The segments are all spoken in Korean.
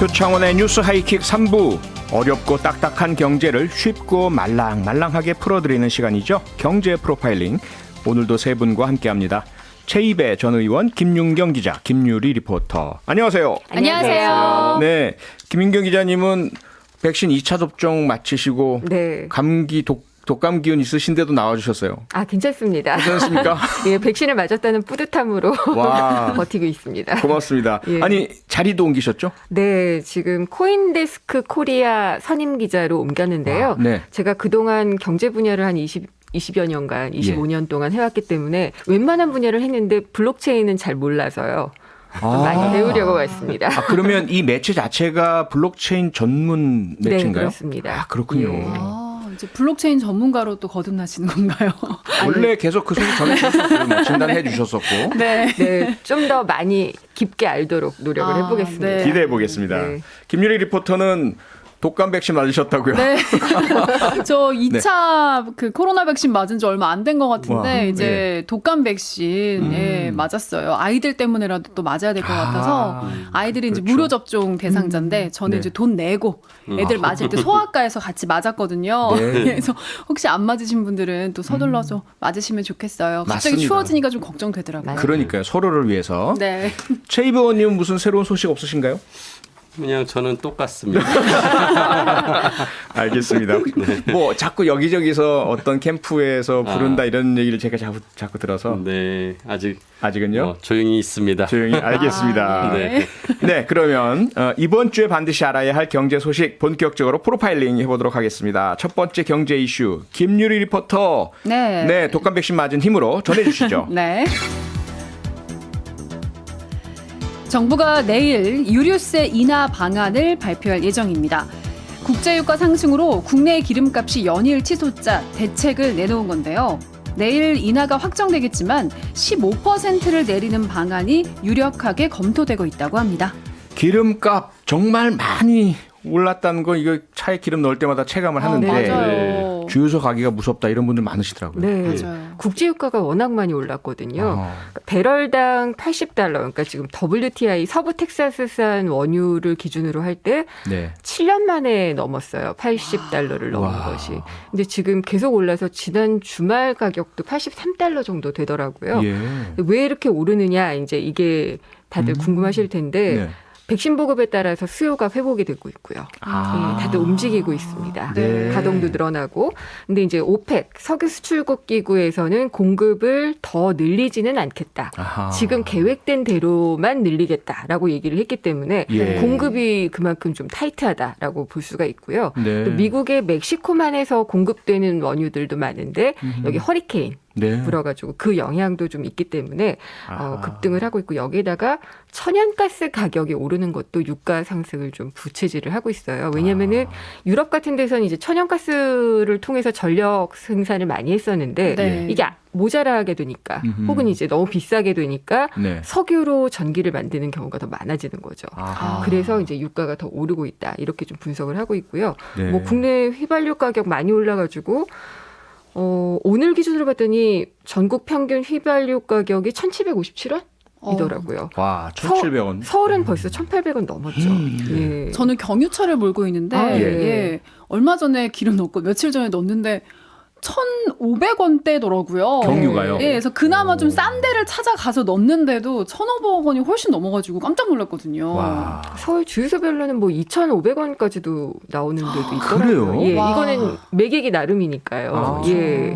표창원의 뉴스 하이킥 3부. 어렵고 딱딱한 경제를 쉽고 말랑말랑하게 풀어드리는 시간이죠. 경제 프로파일링. 오늘도 세 분과 함께합니다. 최이배 전 의원, 김윤경 기자, 김유리 리포터. 안녕하세요. 안녕하세요. 네, 김윤경 기자님은 백신 2차 접종 마치시고 네. 감기 독감 기운 있으신데도 나와주셨어요. 아, 괜찮습니다. 괜찮습니까? 예, 백신을 맞았다는 뿌듯함으로 와, 버티고 있습니다. 고맙습니다. 예. 아니, 자리도 옮기셨죠? 네, 지금 코인데스크 코리아 선임 기자로 옮겼는데요. 네. 제가 그동안 경제 분야를 한 20여 년간, 25년 동안 해왔기 때문에 웬만한 분야를 했는데 블록체인은 잘 몰라서요. 많이 배우려고 왔습니다. 아, 그러면 이 매체 자체가 블록체인 전문 매체인가요? 네, 그렇습니다. 아, 그렇군요. 예. 이제 블록체인 전문가로 또 거듭나시는 건가요? 원래 계속 그 소식 전해주셨었고 뭐 진단해 주셨었고 네. 네, 좀 더 많이 깊게 알도록 노력을 아, 해보겠습니다. 네. 기대해 보겠습니다. 네. 김유리 리포터는 독감 백신 맞으셨다고요? 네. 저 2차 그 코로나 백신 맞은 지 얼마 안 된 것 같은데 와, 이제 네. 독감 백신 맞았어요. 아이들 때문에라도 또 맞아야 될 것 같아서 아이들이 이제 그렇죠. 무료 접종 대상자인데 저는 네. 이제 돈 내고 애들 맞을 때 소아과에서 같이 맞았거든요. 네. 그래서 혹시 안 맞으신 분들은 또 서둘러서 맞으시면 좋겠어요. 갑자기 맞습니다. 추워지니까 좀 걱정되더라고요. 그러니까요. 서로를 위해서. 네. 최 의원님 무슨 새로운 소식 없으신가요? 그냥 저는 똑같습니다. 알겠습니다. 뭐 자꾸 여기저기서 어떤 캠프에서 부른다 이런 얘기를 제가 자꾸 들어서 네, 아직은요? 조용히 있습니다. 조용히 알겠습니다. 네. 네, 그러면 이번 주에 반드시 알아야 할 경제 소식 본격적으로 프로파일링 해보도록 하겠습니다. 첫 번째 경제 이슈 김유리 리포터. 네. 독감 백신 맞은 힘으로 전해주시죠. 네. 정부가 내일 유류세 인하 방안을 발표할 예정입니다. 국제유가 상승으로 국내 기름값이 연일 치솟자 대책을 내놓은 건데요. 내일 인하가 확정되겠지만 15%를 내리는 방안이 유력하게 검토되고 있다고 합니다. 기름값 정말 많이 올랐다는 거 이거 차에 기름 넣을 때마다 체감을 하는데 맞아요. 주유소 가기가 무섭다 이런 분들 많으시더라고요. 네. 맞아요. 국제유가가 워낙 많이 올랐거든요. 아. 배럴당 $80, 그러니까 지금 WTI 서부 텍사스산 원유를 기준으로 할 때 네. 7년 만에 넘었어요. $80를 넘은 와. 것이. 근데 지금 계속 올라서 지난 주말 가격도 $83 정도 되더라고요. 예. 왜 이렇게 오르느냐 이제 이게 다들 궁금하실 텐데 네. 백신 보급에 따라서 수요가 회복이 되고 있고요. 아. 네, 다들 움직이고 있습니다. 네. 가동도 늘어나고. 근데 이제 오펙 석유 수출국 기구에서는 공급을 더 늘리지는 않겠다. 아하. 지금 계획된 대로만 늘리겠다라고 얘기를 했기 때문에 예. 공급이 그만큼 좀 타이트하다라고 볼 수가 있고요. 네. 또 미국의 멕시코만에서 공급되는 원유들도 많은데 여기 허리케인 네. 불어가지고 그 영향도 좀 있기 때문에 아하. 급등을 하고 있고 여기에다가 천연가스 가격이 오르는 것도 유가 상승을 좀 부채질을 하고 있어요. 왜냐하면은 유럽 같은 데서는 이제 천연가스를 통해서 전력 생산을 많이 했었는데 네. 이게 모자라게 되니까 혹은 이제 너무 비싸게 되니까 네. 석유로 전기를 만드는 경우가 더 많아지는 거죠. 아하. 그래서 이제 유가가 더 오르고 있다 이렇게 좀 분석을 하고 있고요. 네. 뭐 국내 휘발유 가격 많이 올라가지고 오늘 기준으로 봤더니 전국 평균 휘발유 가격이 1,757원? 이더라고요. 와, 1,700원. 서울은 벌써 1,800원 넘었죠. 예. 저는 경유차를 몰고 있는데 아, 예. 예. 얼마 전에 기름 넣고 며칠 전에 넣었는데 1,500원대더라고요. 경유가요? 예, 그래서 그나마 좀 싼 데를 찾아가서 넣는데도 1,500원이 훨씬 넘어가지고 깜짝 놀랐거든요. 와. 서울 주유소별로는 뭐 2,500원까지도 나오는 데도 있더라고요. 그래요? 예, 와. 이거는 매객이 나름이니까요. 아. 예.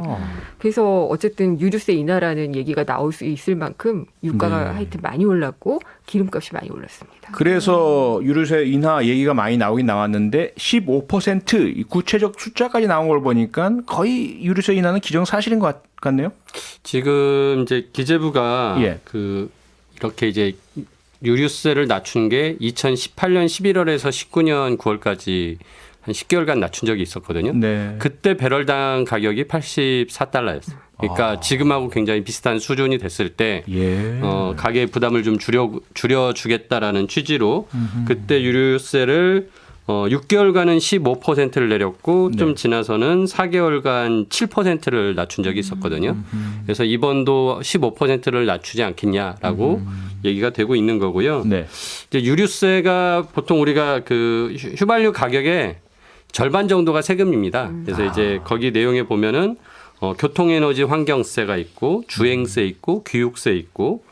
그래서 어쨌든 유류세 인하라는 얘기가 나올 수 있을 만큼 유가가 네. 하여튼 많이 올랐고 기름값이 많이 올랐습니다. 그래서 유류세 인하 얘기가 많이 나오긴 나왔는데 15% 이 구체적 숫자까지 나온 걸 보니까 거의 유류세 인하는 기정사실인 것 같네요. 지금 이제 기재부가 예. 이렇게 이제 유류세를 낮춘 게 2018년 11월에서 19년 9월까지 한 10개월간 낮춘 적이 있었거든요. 네. 그때 배럴당 가격이 $84였어요. 그러니까 지금하고 굉장히 비슷한 수준이 됐을 때 예. 가계 부담을 좀 줄여주겠다라는 취지로 그때 유류세를 6개월간은 15%를 내렸고 네. 좀 지나서는 4개월간 7%를 낮춘 적이 있었거든요. 그래서 이번도 15%를 낮추지 않겠냐라고 얘기가 되고 있는 거고요. 네. 이제 유류세가 보통 우리가 그 휘발유 가격의 절반 정도가 세금입니다. 그래서 이제 거기 내용에 보면은 교통에너지 환경세가 있고 주행세 있고 교육세 있고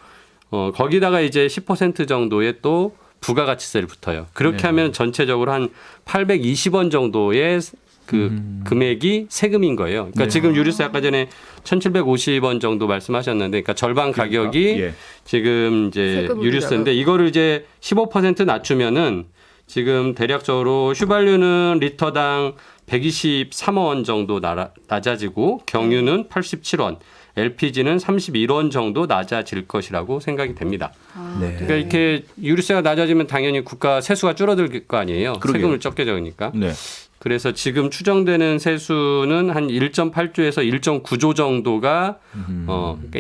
거기다가 이제 10% 정도의 또 부가가치세를 붙어요. 그렇게 네. 하면 전체적으로 한 820원 정도의 그 금액이 세금인 거예요. 그러니까 네. 지금 유류세 아까 전에 1,750원 정도 말씀하셨는데, 그러니까 절반 가격이 예. 지금 이제 세금으로 유류세인데 이거를 이제 15% 낮추면은 지금 대략적으로 휘발유는 리터당 123원 정도 낮아지고 경유는 87원, LPG는 31원 정도 낮아질 것이라고 생각이 됩니다. 네. 그러니까 이렇게 유류세가 낮아지면 당연히 국가 세수가 줄어들 거 아니에요. 그러게요. 세금을 적게 적으니까. 네. 그래서 지금 추정되는 세수는 한 1.8조에서 1.9조 정도가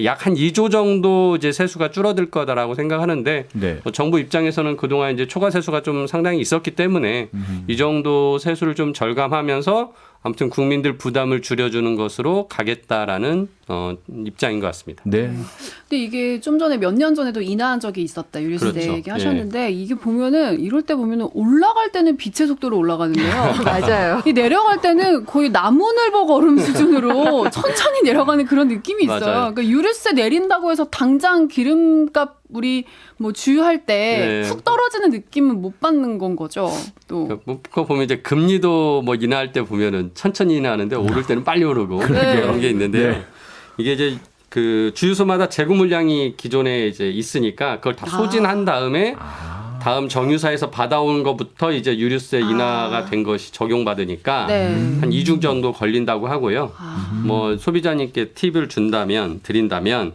약 한 2조 정도 이제 세수가 줄어들 거다라고 생각하는데 네. 정부 입장에서는 그동안 이제 초과 세수가 좀 상당히 있었기 때문에 이 정도 세수를 좀 절감하면서 아무튼 국민들 부담을 줄여주는 것으로 가겠다라는 입장인 것 같습니다. 네. 근데 이게 좀 전에 몇 년 전에도 인하한 적이 있었다 유류세 그렇죠. 얘기하셨는데 이게 보면은 이럴 때 보면은 올라갈 때는 빛의 속도로 올라가는데요. 맞아요. 이 내려갈 때는 거의 나무늘보 걸음 수준으로 천천히 내려가는 그런 느낌이 있어요. 맞아요. 그러니까 유류세 내린다고 해서 당장 기름값 우리 뭐 주유할 때 네. 훅 떨어지는 느낌은 못 받는 건 거죠. 또 그거 보면 이제 금리도 뭐 인하할 때 보면은 천천히 인하하는데 오를 때는 빨리 오르고 그런 게 있는데요. 네. 이게 이제 그 주유소마다 재고 물량이 기존에 이제 있으니까 그걸 다 소진한 다음에 다음 정유사에서 받아온 것부터 이제 유류세 인하가 된 것이 적용받으니까 네. 한 2주 정도 걸린다고 하고요. 뭐 소비자님께 팁을 드린다면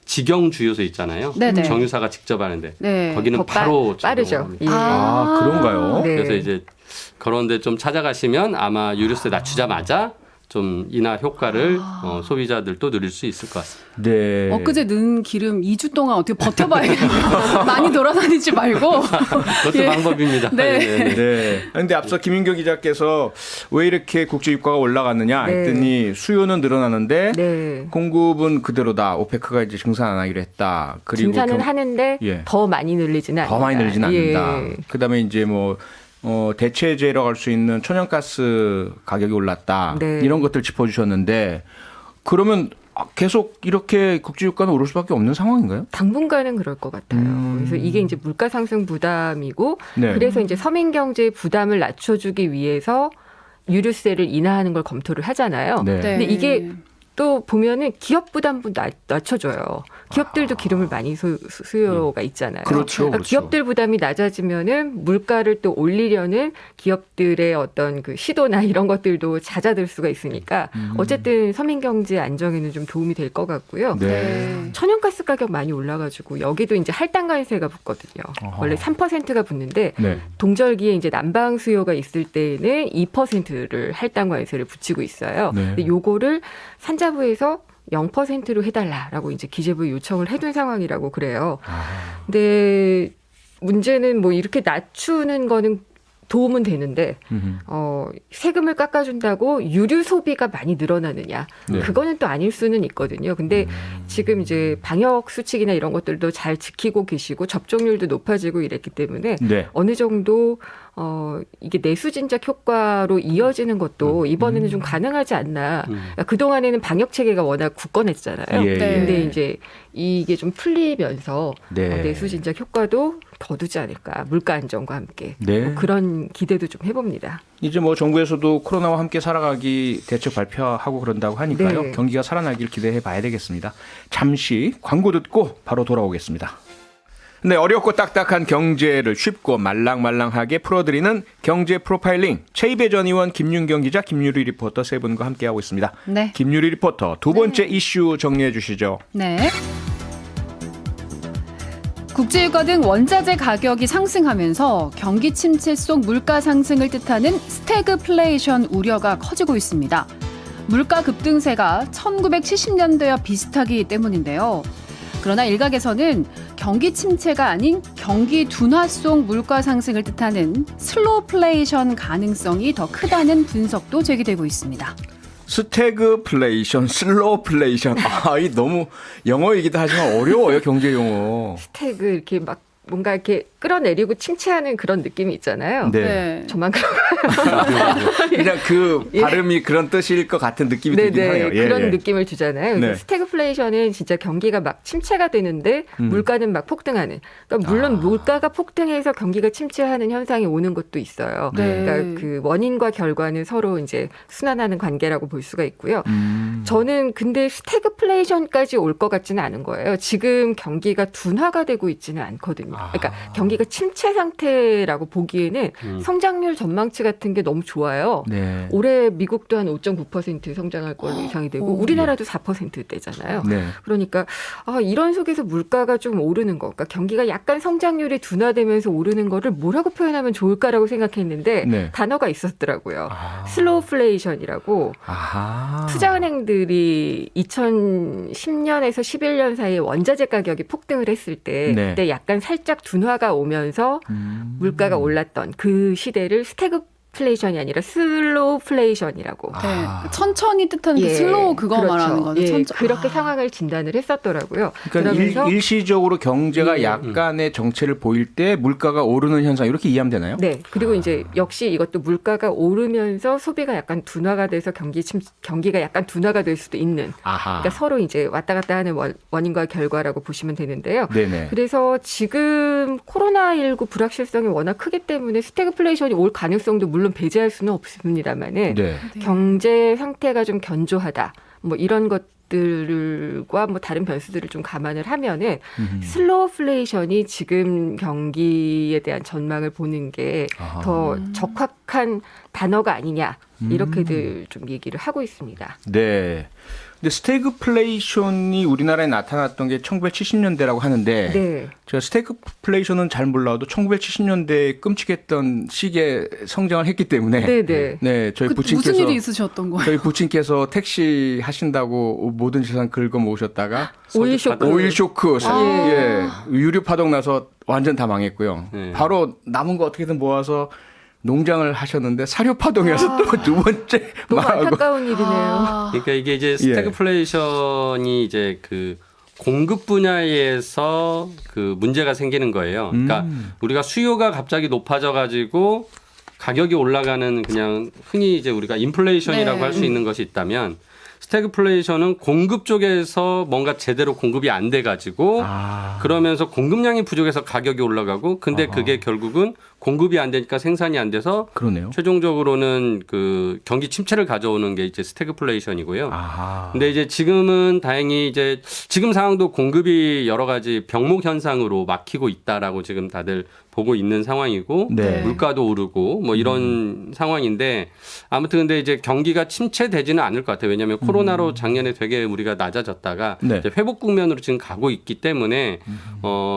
직영 주유소 있잖아요. 네네. 정유사가 직접 하는데 네. 거기는 더 바로 빠르죠. 적용합니다. 예. 아, 그런가요? 네. 그래서 이제 그런데 좀 찾아가시면 아마 유류세 낮추자마자 좀 인하 효과를 소비자들도 누릴 수 있을 것 같습니다. 네. 엊그제 넣은 기름 2주 동안 어떻게 버텨봐야겠네요. 많이 돌아다니지 말고. 그것도 예. 방법입니다. 네. 네. 근데 앞서 김인경 기자께서 왜 이렇게 국제 유가가 올라갔느냐 했더니 수요는 늘어나는데 네. 공급은 그대로다. 오페크가 이제 증산 안 하기로 했다. 그리고 증산은 하는데 예. 더 많이 늘리지는 않는다. 더 많이 늘지는 않는다. 예. 그다음에 이제 뭐 대체제라고 할 수 있는 천연가스 가격이 올랐다. 네. 이런 것들 짚어주셨는데 그러면 계속 이렇게 국제유가는 오를 수밖에 없는 상황인가요? 당분간은 그럴 것 같아요. 그래서 이게 이제 물가 상승 부담이고 네. 그래서 이제 서민 경제의 부담을 낮춰주기 위해서 유류세를 인하하는 걸 검토를 하잖아요. 네. 근데 이게 또 보면은 기업 부담도 낮춰줘요. 기업들도 기름을 많이 수요가 있잖아요. 그렇죠, 그러니까 그렇죠. 기업들 부담이 낮아지면은 물가를 또 올리려는 기업들의 어떤 그 시도나 이런 것들도 잦아들 수가 있으니까 어쨌든 서민 경제 안정에는 좀 도움이 될 것 같고요. 네. 천연가스 가격 많이 올라가지고 여기도 이제 할당관세가 붙거든요. 어허. 원래 3%가 붙는데 네. 동절기에 이제 난방 수요가 있을 때에는 2%를 할당관세를 붙이고 있어요. 네. 근데 요거를 산자부에서 0%로 해달라라고 이제 기재부에 요청을 해둔 상황이라고 그래요. 근데 문제는 뭐 이렇게 낮추는 거는 도움은 되는데 세금을 깎아준다고 유류 소비가 많이 늘어나느냐 네. 그거는 또 아닐 수는 있거든요. 근데 지금 이제 방역 수칙이나 이런 것들도 잘 지키고 계시고 접종률도 높아지고 이랬기 때문에 네. 어느 정도 이게 내수진작 효과로 이어지는 것도 이번에는 좀 가능하지 않나. 그동안에는 방역 체계가 워낙 굳건했잖아요. 예, 네. 근데 이제 이게 좀 풀리면서 네. 내수진작 효과도 거두지 않을까. 물가 안정과 함께. 네. 뭐 그런 기대도 좀 해봅니다. 이제 뭐 정부에서도 코로나와 함께 살아가기 대책 발표하고 그런다고 하니까요. 네. 경기가 살아나길 기대해 봐야 되겠습니다. 잠시 광고 듣고 바로 돌아오겠습니다. 네, 어렵고 딱딱한 경제를 쉽고 말랑말랑하게 풀어드리는 경제 프로파일링 최이배 전 의원, 김윤경 기자, 김유리 리포터 세 분과 함께하고 있습니다. 네. 김유리 리포터 두 번째 이슈 정리해 주시죠. 네. 국제유가 등 원자재 가격이 상승하면서 경기 침체 속 물가 상승을 뜻하는 스태그플레이션 우려가 커지고 있습니다. 물가 급등세가 1970년대와 비슷하기 때문인데요. 그러나 일각에서는 경기 침체가 아닌 경기 둔화 속 물가 상승을 뜻하는 슬로플레이션 가능성이 더 크다는 분석도 제기되고 있습니다. 스태그플레이션, 슬로플레이션. 이 너무 영어이기도 하지만 어려워요, 경제 용어. 스태그 이렇게 막 뭔가 이렇게 끌어내리고 침체하는 그런 느낌이 있잖아요. 네. 저만 그런 그냥 그 발음이 그런 뜻일 것 같은 느낌이 들긴 하네요. 그런 느낌을 주잖아요. 네. 스태그플레이션은 진짜 경기가 막 침체가 되는데 물가는 막 폭등하는. 그러니까 물론 물가가 폭등해서 경기가 침체하는 현상이 오는 것도 있어요. 네. 그러니까 그 원인과 결과는 서로 이제 순환하는 관계라고 볼 수가 있고요. 저는 근데 스태그플레이션까지 올 것 같지는 않은 거예요. 지금 경기가 둔화가 되고 있지는 않거든요. 그러니까 경기가 침체 상태라고 보기에는 성장률 전망치 같은 게 너무 좋아요. 네. 올해 미국도 한 5.9% 성장할 걸로 예상이 되고 우리나라도 4%대잖아요. 네. 그러니까 이런 속에서 물가가 좀 오르는 거, 그러니까 경기가 약간 성장률이 둔화되면서 오르는 거를 뭐라고 표현하면 좋을까라고 생각했는데 네. 단어가 있었더라고요. 슬로우플레이션이라고. 아하. 투자은행들이 2010년에서 11년 사이에 원자재 가격이 폭등을 했을 때 네. 그때 약간 살짝 둔화가 오면서 물가가 올랐던 그 시대를 스태그플레이션이 아니라 슬로우플레이션이라고. 네. 천천히 뜻하는 그 슬로우 그거 그렇죠. 말하는 거죠. 예, 천천. 그렇게 상황을 진단을 했었더라고요. 그러니까 그러면서 일시적으로 경제가 약간의 정체를 보일 때 물가가 오르는 현상 이렇게 이해하면 되나요? 네. 그리고 이제 역시 이것도 물가가 오르면서 소비가 약간 둔화가 돼서 경기가 약간 둔화가 될 수도 있는. 아하. 그러니까 서로 이제 왔다 갔다 하는 원인과 결과라고 보시면 되는데요. 네네. 그래서 지금 코로나19 불확실성이 워낙 크기 때문에 스태그플레이션이 올 가능성도 물론 배제할 수는 없습니다만은 네. 경제 상태가 좀 견조하다. 뭐 이런 것들과 뭐 다른 변수들을 좀 감안을 하면은 슬로우플레이션이 지금 경기에 대한 전망을 보는 게 더 적합한 단어가 아니냐 이렇게들 좀 얘기를 하고 있습니다. 네. 근데 스태그플레이션이 우리나라에 나타났던 게 1970년대라고 하는데 네. 제가 스태그플레이션은 잘 몰라도 1970년대에 끔찍했던 시기에 성장을 했기 때문에 네네. 네, 저희 무슨 부친께서 일이 있으셨던 거예요? 저희 부친께서 택시 하신다고 모든 재산 긁어 모으셨다가 오일 쇼크. 오일 쇼크 유류 파동 나서 완전 다 망했고요. 네. 바로 남은 거 어떻게든 모아서 농장을 하셨는데 사료 파동이어서 또 두 번째 너무 망하고 안타까운 일이네요. 그러니까 이게 이제 스태그플레이션이 이제 그 공급 분야에서 그 문제가 생기는 거예요. 그러니까 우리가 수요가 갑자기 높아져 가지고 가격이 올라가는 그냥 흔히 이제 우리가 인플레이션이라고 네. 할 수 있는 것이 있다면 스태그플레이션은 공급 쪽에서 뭔가 제대로 공급이 안 돼 가지고 그러면서 공급량이 부족해서 가격이 올라가고 근데 그게 결국은 공급이 안 되니까 생산이 안 돼서 그러네요. 최종적으로는 그 경기 침체를 가져오는 게 이제 스태그플레이션이고요. 아하. 근데 이제 지금은 다행히 이제 지금 상황도 공급이 여러 가지 병목 현상으로 막히고 있다라고 지금 다들 보고 있는 상황이고 네. 물가도 오르고 뭐 이런 상황인데 아무튼 근데 이제 경기가 침체되지는 않을 것 같아요. 왜냐하면 코로나로 작년에 되게 우리가 낮아졌다가 네. 이제 회복 국면으로 지금 가고 있기 때문에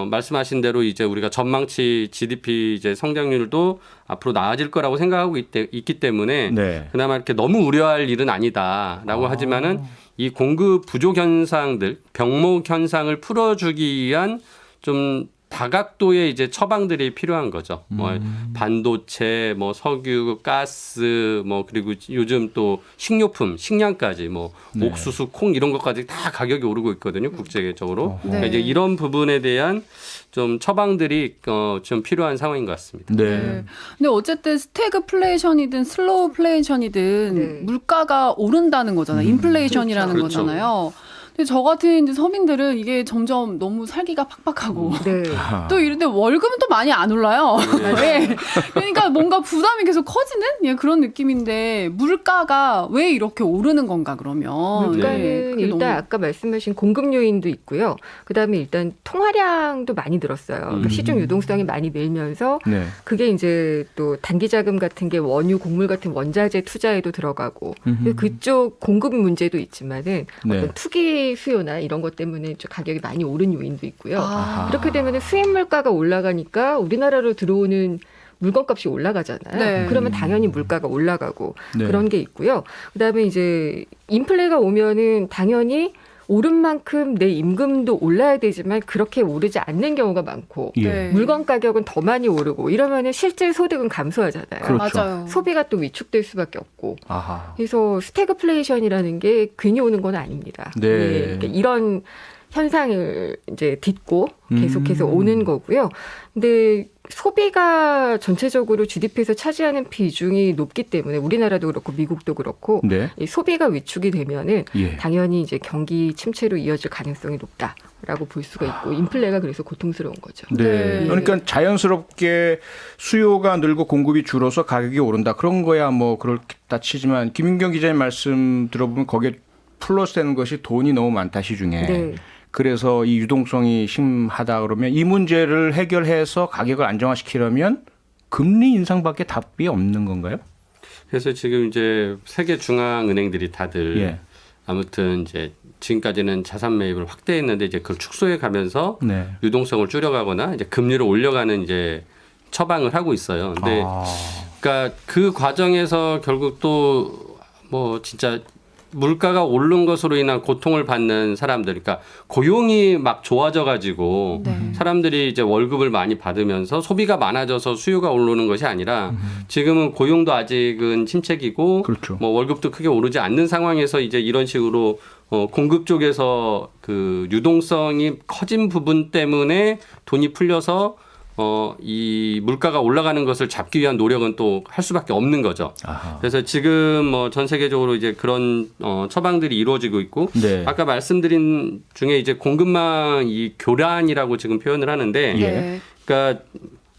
말씀하신 대로 이제 우리가 전망치 GDP 이제 성장률도 앞으로 나아질 거라고 생각하고 있기 때문에 네. 그나마 이렇게 너무 우려할 일은 아니다라고 하지만은 이 공급 부족 현상들, 병목 현상을 풀어주기 위한 좀 다각도의 이제 처방들이 필요한 거죠. 뭐 반도체, 뭐 석유, 가스, 뭐 그리고 요즘 또 식료품, 식량까지 뭐 옥수수, 콩 이런 것까지 다 가격이 오르고 있거든요. 국제적으로. 네. 그러니까 이제 이런 부분에 대한 좀 처방들이 좀 필요한 상황인 것 같습니다. 네. 근데 어쨌든 스태그플레이션이든 슬로우플레이션이든 네. 물가가 오른다는 거잖아요. 인플레이션이라는 그렇죠. 거잖아요. 근데 저 같은 이제 서민들은 이게 점점 너무 살기가 팍팍하고 네. 또 이런데 월급은 또 많이 안 올라요. 네. 그러니까 뭔가 부담이 계속 커지는 그런 느낌인데 물가가 왜 이렇게 오르는 건가 그러면. 물가는 네, 그게 일단 너무- 아까 말씀하신 공급 요인도 있고요. 그다음에 일단 통화량도 많이 늘었어요. 그러니까 시중 유동성이 많이 늘면서 네. 그게 이제 또 단기 자금 같은 게 원유, 곡물 같은 원자재 투자에도 들어가고 그쪽 공급 문제도 있지만은 네. 어떤 투기 수요나 이런 것 때문에 좀 가격이 많이 오른 요인도 있고요. 아. 이렇게 되면 수입 물가가 올라가니까 우리나라로 들어오는 물건값이 올라가잖아요. 네. 그러면 당연히 물가가 올라가고 네. 그런 게 있고요. 그다음에 이제 인플레가 오면은 당연히 오른 만큼 내 임금도 올라야 되지만 그렇게 오르지 않는 경우가 많고 예. 네. 물건 가격은 더 많이 오르고 이러면은 실제 소득은 감소하잖아요. 그렇죠. 맞아요. 소비가 또 위축될 수밖에 없고. 아하. 그래서 스태그플레이션이라는 게 괜히 오는 건 아닙니다. 네. 예, 그러니까 이런 현상을 이제 딛고 계속해서 오는 거고요. 근데 소비가 전체적으로 GDP에서 차지하는 비중이 높기 때문에 우리나라도 그렇고 미국도 그렇고 네. 이 소비가 위축이 되면은 예. 당연히 이제 경기 침체로 이어질 가능성이 높다라고 볼 수가 있고 인플레가 그래서 고통스러운 거죠. 네. 네. 그러니까 자연스럽게 수요가 늘고 공급이 줄어서 가격이 오른다. 그런 거야 뭐 그렇다 치지만 김윤경 기자님 말씀 들어보면 거기에 플러스 되는 것이 돈이 너무 많다 시중에. 네. 그래서 이 유동성이 심하다 그러면 이 문제를 해결해서 가격을 안정화시키려면 금리 인상밖에 답이 없는 건가요? 그래서 지금 이제 세계 중앙 은행들이 다들 예. 아무튼 이제 지금까지는 자산 매입을 확대했는데 이제 그걸 축소해 가면서 네. 유동성을 줄여가거나 이제 금리를 올려가는 이제 처방을 하고 있어요. 근데 그러니까 그 과정에서 결국 또 뭐 진짜 물가가 오른 것으로 인한 고통을 받는 사람들, 그러니까 고용이 막 좋아져 가지고 네. 사람들이 이제 월급을 많이 받으면서 소비가 많아져서 수요가 오르는 것이 아니라 지금은 고용도 아직은 침체기고 그렇죠. 뭐 월급도 크게 오르지 않는 상황에서 이제 이런 식으로 공급 쪽에서 그 유동성이 커진 부분 때문에 돈이 풀려서 이 물가가 올라가는 것을 잡기 위한 노력은 또 할 수밖에 없는 거죠. 아하. 그래서 지금 뭐 전 세계적으로 이제 그런 처방들이 이루어지고 있고 네. 아까 말씀드린 중에 이제 공급망 이 교란이라고 지금 표현을 하는데 예. 네. 그러니까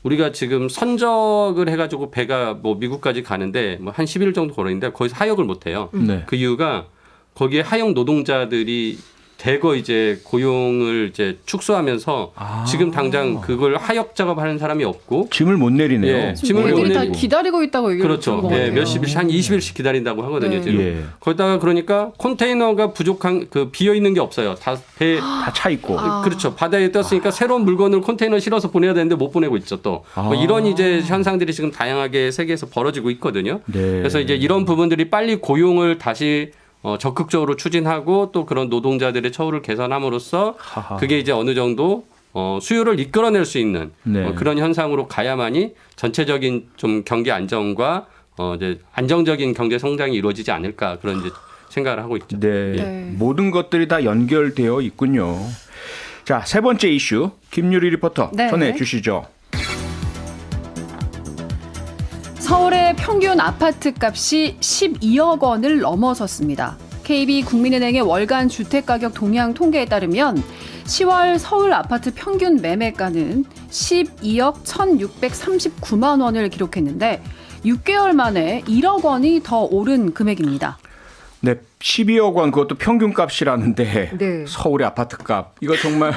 우리가 지금 선적을 해가지고 배가 뭐 미국까지 가는데 뭐 한 10일 정도 걸리는데 거기서 하역을 못 해요. 네. 그 이유가 거기에 하역 노동자들이 대거 이제 고용을 이제 축소하면서 지금 당장 그걸 하역 작업하는 사람이 없고 짐을 못 내리네요. 예, 지금 짐을 못 애들이 다 내리고. 기다리고 있다고 얘기를 그렇죠. 들은 것 예, 같아요. 몇십 일씩 한 20일씩 기다린다고 하거든요. 네. 지금. 예. 거기다가 그러니까 컨테이너가 부족한 그 비어 있는 게 없어요. 다 배 다 차 있고. 그렇죠. 바다에 떴으니까 새로운 물건을 컨테이너 실어서 보내야 되는데 못 보내고 있죠. 또 뭐 이런 이제 현상들이 지금 다양하게 세계에서 벌어지고 있거든요. 네. 그래서 이제 이런 부분들이 빨리 고용을 다시 적극적으로 추진하고 또 그런 노동자들의 처우를 개선함으로써 하하. 그게 이제 어느 정도 수요를 이끌어낼 수 있는 네. 그런 현상으로 가야만이 전체적인 좀 경기 안정과 이제 안정적인 경제 성장이 이루어지지 않을까 그런 이제 생각을 하고 있죠. 네. 네. 모든 것들이 다 연결되어 있군요. 자, 세 번째 이슈 김유리 리포터 네. 전해 주시죠. 서울의 평균 아파트 값이 12억 원을 넘어섰습니다. KB국민은행의 월간 주택가격 동향 통계에 따르면 10월 서울 아파트 평균 매매가는 12억 1,639만 원을 기록했는데 6개월 만에 1억 원이 더 오른 금액입니다. 네, 12억 원 그것도 평균값이라는데 네. 서울의 아파트값 이거 정말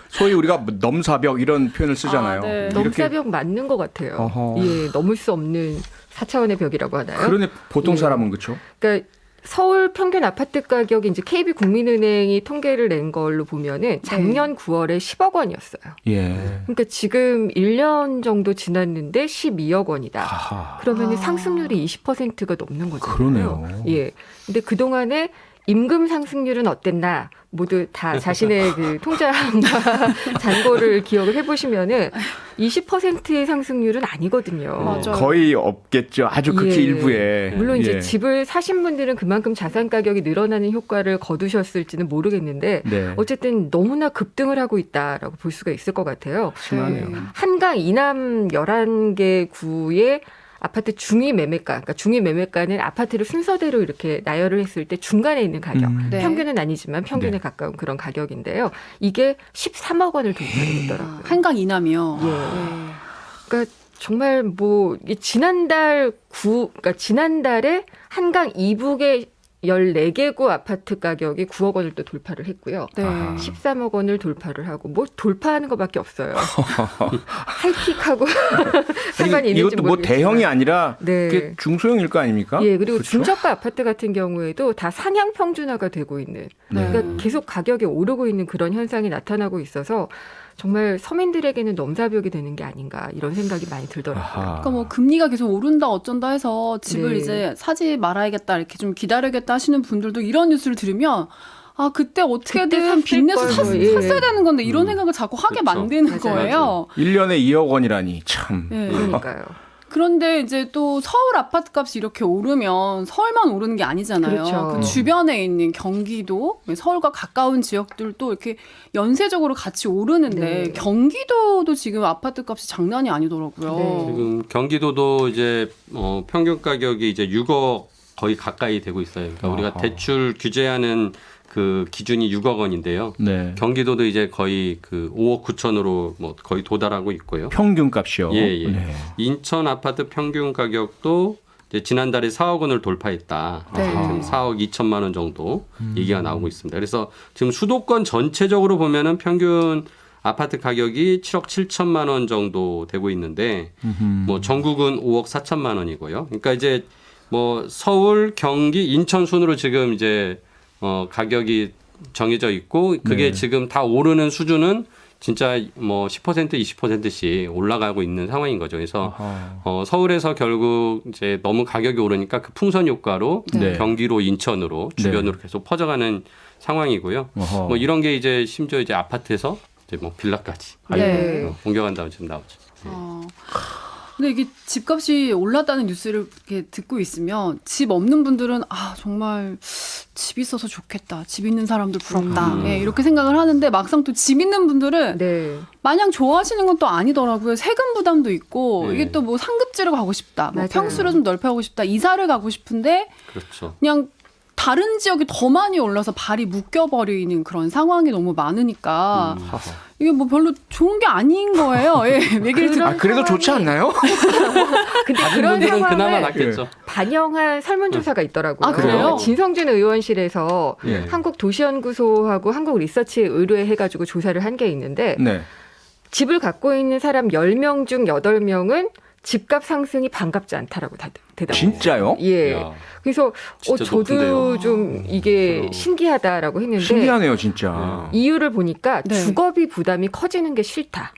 소위 우리가 넘사벽 이런 표현을 쓰잖아요. 아, 네. 이렇게 넘사벽 맞는 것 같아요. 어허. 예, 넘을 수 없는 4차원의 벽이라고 하나요? 그러네 보통 예. 사람은 그렇죠. 그러니까 서울 평균 아파트 가격이 이제 KB국민은행이 통계를 낸 걸로 보면은 작년 9월에 10억 원이었어요. 예. 그러니까 지금 1년 정도 지났는데 12억 원이다. 하하. 그러면 아. 상승률이 20%가 넘는 거잖아요. 그러네요. 예. 근데 그동안에 임금 상승률은 어땠나 모두 다 자신의 그 통장과 잔고를 기억을 해보시면은 20%의 상승률은 아니거든요. 맞아요. 거의 없겠죠. 아주 극히 예. 일부에. 물론 이제 예. 집을 사신 분들은 그만큼 자산 가격이 늘어나는 효과를 거두셨을지는 모르겠는데 네. 어쨌든 너무나 급등을 하고 있다라고 볼 수가 있을 것 같아요. 심하네요. 네. 한강 이남 11개 구의 아파트 중위 매매가, 그러니까 중위 매매가는 아파트를 순서대로 이렇게 나열을 했을 때 중간에 있는 가격, 네. 평균은 아니지만 평균에 네. 가까운 그런 가격인데요. 이게 13억 원을 돌파했더라고요. 한강 이남이요. 예. 그러니까 정말 뭐 그러니까 지난달에 한강 이북의 14개 구 아파트 가격이 9억 원을 또 돌파를 했고요. 네. 아하. 13억 원을 돌파를 하고 뭐 돌파하는 것밖에 없어요. 하이킥하고 상관이 있는지 이것도 뭐 모르겠지만. 대형이 아니라 네. 그게 중소형일 거 아닙니까? 예, 그리고 그렇죠? 중저가 아파트 같은 경우에도 다 상향 평준화가 되고 있는, 네. 그러니까 계속 가격이 오르고 있는 그런 현상이 나타나고 있어서 정말 서민들에게는 넘사벽이 되는 게 아닌가 이런 생각이 많이 들더라고요. 아하. 그러니까 뭐 금리가 계속 오른다 어쩐다 해서 집을 네. 이제 사지 말아야겠다 이렇게 좀 기다려야겠다 하시는 분들도 이런 뉴스를 들으면 아 그때 그때 어떻게든 샀을 빚내서 걸 뭐, 예. 샀어야 되는 건데 이런 생각을 자꾸 하게 그렇죠. 만드는 맞아요. 거예요. 1년에 2억 원이라니 참. 예. 그러니까요. 그런데 이제 또 서울 아파트 값이 이렇게 오르면 서울만 오르는 게 아니잖아요. 그렇죠. 그 주변에 있는 경기도, 서울과 가까운 지역들도 이렇게 연쇄적으로 같이 오르는데 네. 경기도도 지금 아파트 값이 장난이 아니더라고요. 네. 지금 경기도도 이제 평균 가격이 이제 6억 거의 가까이 되고 있어요. 그러니까 우리가 아하. 대출 규제하는 그 기준이 6억 원인데요. 네. 경기도도 이제 거의 그 5억 9천으로 뭐 거의 도달하고 있고요. 평균값이요. 예, 예. 네. 인천 아파트 평균 가격도 이제 지난달에 4억 원을 돌파했다. 네. 지금 4억 2천만 원 정도 얘기가 나오고 있습니다. 그래서 지금 수도권 전체적으로 보면은 평균 아파트 가격이 7억 7천만 원 정도 되고 있는데 뭐 전국은 5억 4천만 원이고요. 그러니까 이제 뭐 서울, 경기, 인천 순으로 지금 이제 가격이 정해져 있고 그게 네. 지금 다 오르는 수준은 진짜 뭐 10% 20%씩 올라가고 있는 상황인 거죠. 그래서 아하. 서울에서 결국 이제 너무 가격이 오르니까 그 풍선 효과로 네. 경기로 인천으로 주변으로 계속 퍼져가는 상황이고요. 어허. 뭐 이런 게 이제 심지어 이제 아파트에서 이제 뭐 빌라까지 네. 옮겨간다고 지금 나오죠. 근데 이게 집값이 올랐다는 뉴스를 이렇게 듣고 있으면 집 없는 분들은 아 정말 집 있어서 좋겠다. 집 있는 사람들 부럽다. 예, 이렇게 생각을 하는데 막상 또 집 있는 분들은 네. 마냥 좋아하시는 건 또 아니더라고요. 세금 부담도 있고 네. 이게 또 뭐 상급지로 가고 싶다. 뭐 맞아요. 평수를 좀 넓혀가고 싶다. 이사를 가고 싶은데 그렇죠. 그냥 다른 지역이 더 많이 올라서 발이 묶여버리는 그런 상황이 너무 많으니까 이게 뭐 별로 좋은 게 아닌 거예요. 예, 얘기를 듣 아, 그래도 좋지 않나요? 근데 다른 그런 분들은 그나마 상황을 낫겠죠. 반영한 설문조사가 있더라고요. 아, 그래요? 진성준 의원실에서 예. 한국도시연구소하고 한국리서치에 의뢰해가지고 조사를 한 게 있는데 네. 집을 갖고 있는 사람 10명 중 8명은 집값 상승이 반갑지 않다라고 대답했어요. 진짜요? 예. 야, 그래서 진짜 저도 높은데요. 좀 이게 그렇죠. 신기하다라고 했는데 신기하네요, 진짜. 이유를 보니까 네. 주거비 부담이 커지는 게 싫다.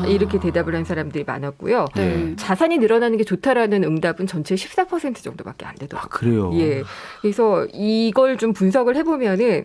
이렇게 대답을 한 사람들이 많았고요. 네. 자산이 늘어나는 게 좋다라는 응답은 전체 14% 정도밖에 안 되더라고요. 그래요. 예. 그래서 이걸 좀 분석을 해보면은,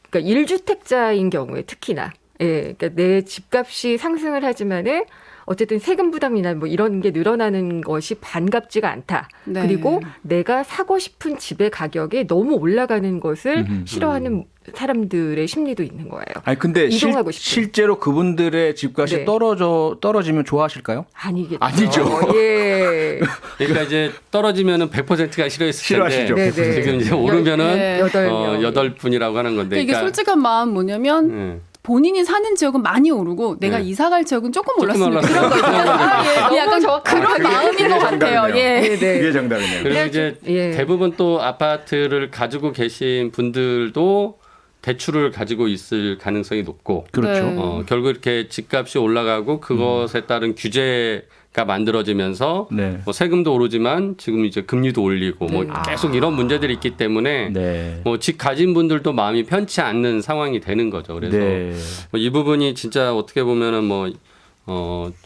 그러니까 1주택자인 경우에 특히나, 예. 그러니까 내 집값이 상승을 하지만은 어쨌든 세금 부담이나 뭐 이런 게 늘어나는 것이 반갑지가 않다. 네. 그리고 내가 사고 싶은 집의 가격이 너무 올라가는 것을 음흠. 싫어하는 사람들의 심리도 있는 거예요. 아니 근데 이동하고 싶은. 실제로 그분들의 집값이 네. 떨어지면 좋아하실까요? 아니겠죠. 아니죠. 예. 그러니까 이제 떨어지면은 100%가 싫어했을 텐데 싫어하시죠. 네네. 지금 이제 오르면은 네. 8명. 8분이라고 하는 건데. 이게 솔직한 마음 뭐냐면 예. 본인이 사는 지역은 많이 오르고 내가 네. 이사 갈 지역은 조금 올랐으면 올랐어요. 그런 거 있잖아요. 아, 예. 약간 너무 그런 정확하게. 마음인 것 같아요. 예. 네네. 그게 정답이네요. 그리고 그래가지고- 이제 예. 대부분 또 아파트를 가지고 계신 분들도 대출을 가지고 있을 가능성이 높고 그렇죠. 네. 결국 이렇게 집값이 올라가고 그것에 따른 규제가 만들어지면서 네. 뭐 세금도 오르지만 지금 이제 금리도 올리고 뭐 네. 계속 이런 문제들이 있기 때문에 네. 뭐 집 가진 분들도 마음이 편치 않는 상황이 되는 거죠. 그래서 네. 뭐이 부분이 진짜 어떻게 보면은 뭐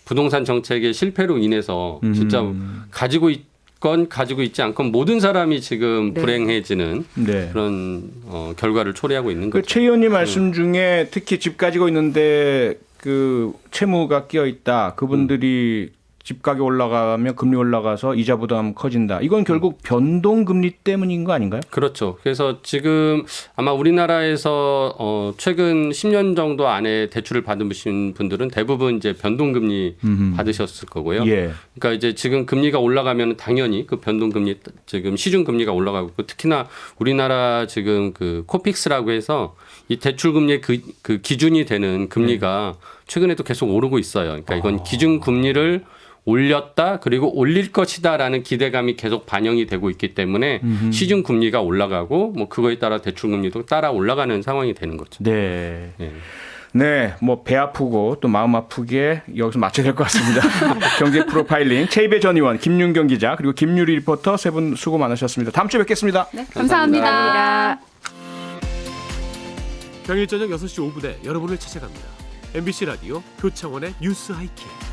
부동산 정책의 실패로 인해서 진짜 가지고 있건 가지고 있지 않건 모든 사람이 지금 네. 불행해지는 네. 그런 결과를 초래하고 있는 그 거죠. 최 의원님 말씀 중에 특히 집 가지고 있는데 그 채무가 끼어 있다. 그분들이 집 가격 올라가면 금리 올라가서 이자 부담 커진다. 이건 결국 변동 금리 때문인 거 아닌가요? 그렇죠. 그래서 지금 아마 우리나라에서 최근 10년 정도 안에 대출을 받으신 분들은 대부분 이제 변동금리 받으셨을 거고요. 예. 그러니까 이제 지금 금리가 올라가면 당연히 그 변동금리 지금 시중금리가 올라가고 있고 특히나 우리나라 지금 그 코픽스라고 해서 이 대출금리의 그 기준이 되는 금리가 최근에도 계속 오르고 있어요. 그러니까 이건 기준금리를 올렸다 그리고 올릴 것이다라는 기대감이 계속 반영이 되고 있기 때문에 시중 금리가 올라가고 뭐 그거에 따라 대출 금리도 따라 올라가는 상황이 되는 거죠. 네. 네. 네, 뭐 배 아프고 또 마음 아프게 여기서 마쳐야 될 것 같습니다. 경제 프로파일링 최이배 전 의원, 김윤경 기자 그리고 김유리 리포터 세 분 수고 많으셨습니다. 다음 주에 뵙겠습니다. 네, 감사합니다. 감사합니다. 평일 저녁 6시 5분에 여러분을 찾아갑니다. MBC 라디오 표창원의 뉴스 하이킥.